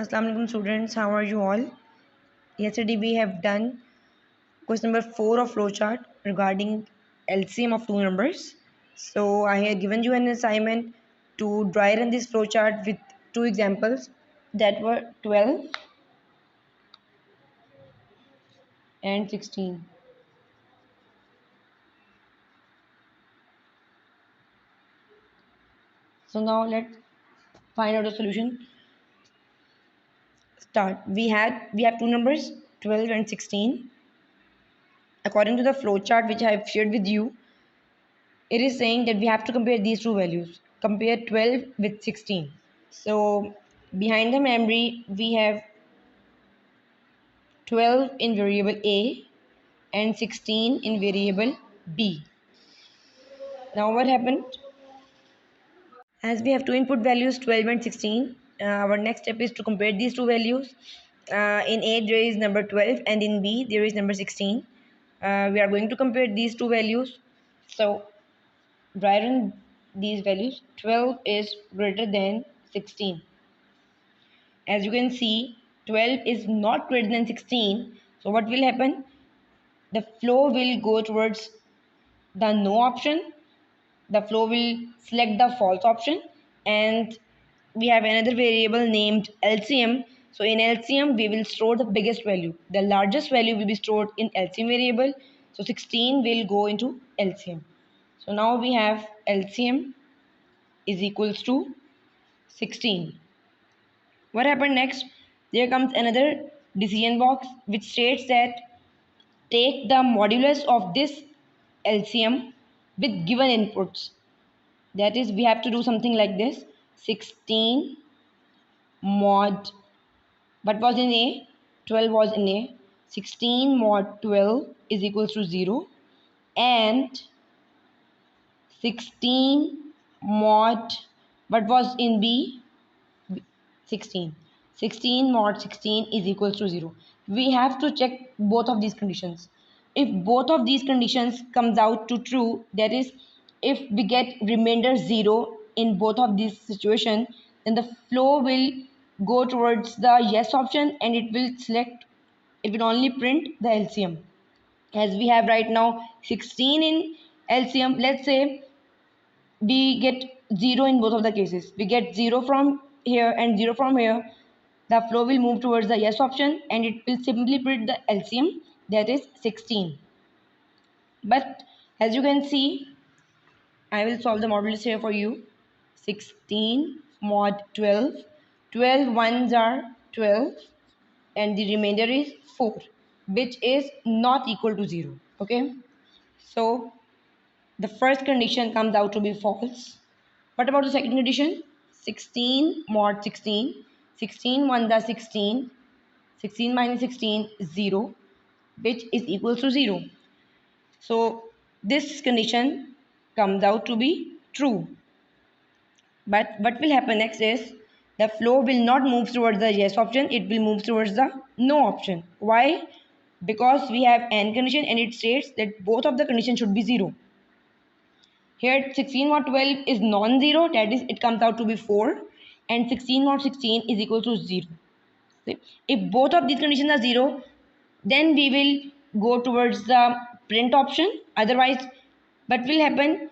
Assalamu alaikum students, how are you all? Yesterday we have done question number 4 of flowchart regarding LCM of two numbers. So I have given you an assignment to dry run this flowchart with two examples that were 12 and 16. So now let's find out the solution. Start. We have two numbers 12 and 16. According to the flowchart which I have shared with you, it is saying that we have to compare these two values. Compare 12 with 16. So behind the memory, we have 12 in variable A and 16 in variable B. Now what happened? As we have two input values 12 and 16, our next step is to compare these two values. In A there is number 12 and in B there is number 16. We are going to compare these two values. So write in these values. 12 is greater than 16. As you can see, 12 is not greater than 16. So what will happen? The flow will go towards the no option. The flow will select the false option, and we have another variable named LCM. So in LCM we will store the biggest value. The largest value will be stored in LCM variable. So 16 will go into LCM. So now we have LCM is equals to 16. What happened next? There comes another decision box which states that take the modulus of this LCM with given inputs. That is, we have to do something like this. 16 mod, what was in A? 12 was in A. 16 mod 12 is equals to 0. And 16 mod, what was in B? 16. 16 mod 16 is equals to 0. We have to check both of these conditions. If both of these conditions comes out to true, that is, if we get remainder 0 in both of these situations, then the flow will go towards the yes option and it will only print the LCM. As we have right now 16 in LCM, let's say we get 0 in both of the cases. We get 0 from here and 0 from here. The flow will move towards the yes option and it will simply print the LCM, that is 16. But as you can see, I will solve the modulus here for you. 16 mod 12. 12 ones are 12 and the remainder is 4, which is not equal to 0. Okay. So the first condition comes out to be false. What about the second condition? 16 mod 16. 16 ones are 16. 16 minus 16 is 0, which is equal to 0. So this condition comes out to be true. But what will happen next is the flow will not move towards the yes option, it will move towards the no option. Why? Because we have AND condition and it states that both of the conditions should be 0. Here 16 mod 12 is non-zero, that is it comes out to be 4, and 16 mod 16 is equal to 0. If both of these conditions are 0, then we will go towards the print option. Otherwise, what will happen?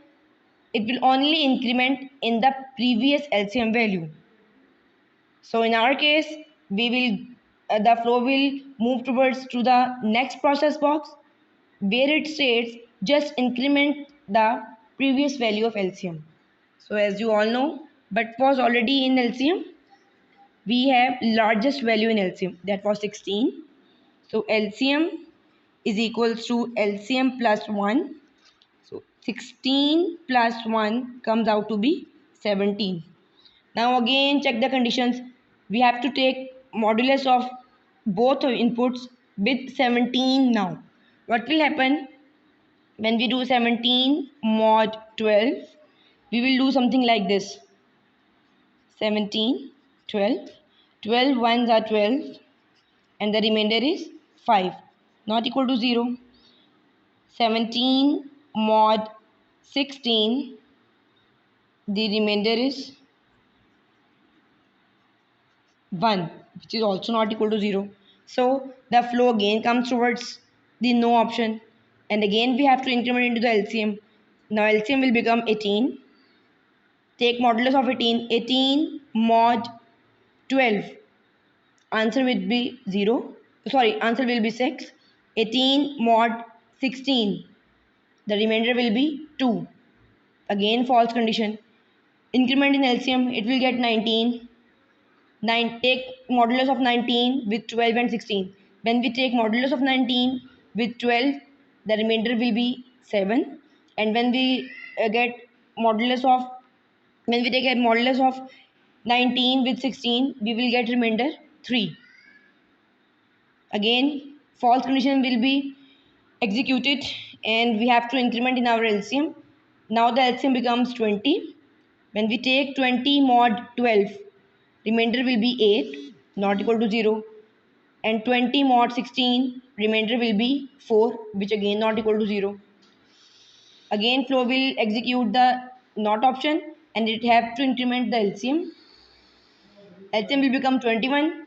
It will only increment in the previous LCM value. So in our case, we will the flow will move towards to the next process box where it states just increment the previous value of LCM. So as you all know, but was already in LCM, we have largest value in LCM, that was 16. So LCM is equals to LCM plus 1. So 16 plus 1 comes out to be 17. Now again check the conditions. We have to take modulus of both inputs with 17 now. What will happen when we do 17 mod 12? We will do something like this. 17, 12. 12 ones are 12 and the remainder is 5, not equal to 0. 17 mod 16, the remainder is 1, which is also not equal to 0. So the flow again comes towards the no option, and again we have to increment into the LCM. Now LCM will become 18. Take modulus of 18. 18 mod 12. Answer will be 0. Sorry, answer will be 6. 18 mod 16. The remainder will be 2. Again false condition. Increment in LCM, it will get 19. Take modulus of 19 with 12 and 16. When we take modulus of 19 with 12, the remainder will be 7. And when we get modulus of when we take a modulus of 19 with 16, we will get remainder 3. Again false condition will be executed, and we have to increment in our LCM. Now the LCM becomes 20. When we take 20 mod 12, remainder will be 8, not equal to 0. And 20 mod 16, remainder will be 4, which again not equal to 0. Again flow will execute the not option, and it have to increment the LCM. LCM will become 21.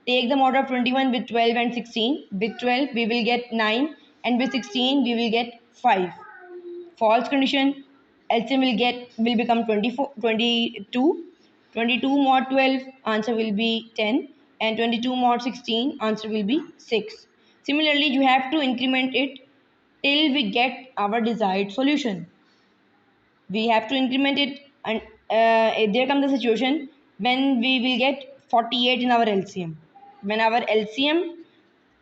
Take the mod of 21 with 12 and 16. With 12 we will get 9, and with 16 we will get 5. False condition. LCM will become 24, 22. 22 mod 12, answer will be 10, and 22 mod 16, answer will be 6. Similarly, you have to increment it till we get our desired solution. We have to increment it, and there comes the situation when we will get 48 in our LCM. When our LCM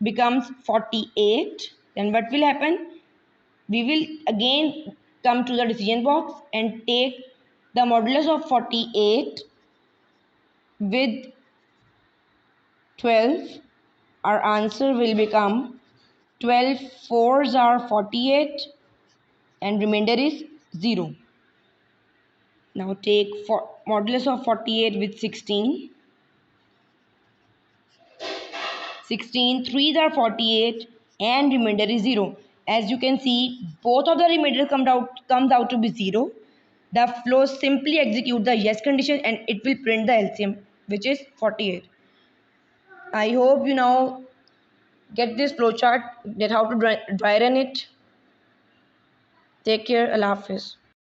becomes 48, then what will happen? We will again come to the decision box and take the modulus of 48 with 12. Our answer will become 12 fours are 48, and remainder is 0. Now take modulus of 48 with 16. 16 threes are 48, and remainder is 0. As you can see, both of the remainder comes out to be 0. The flow simply execute the yes condition, and it will print the LCM, which is 48. I hope you now get this flowchart, that how to dry run it. Take care. Allah Hafiz.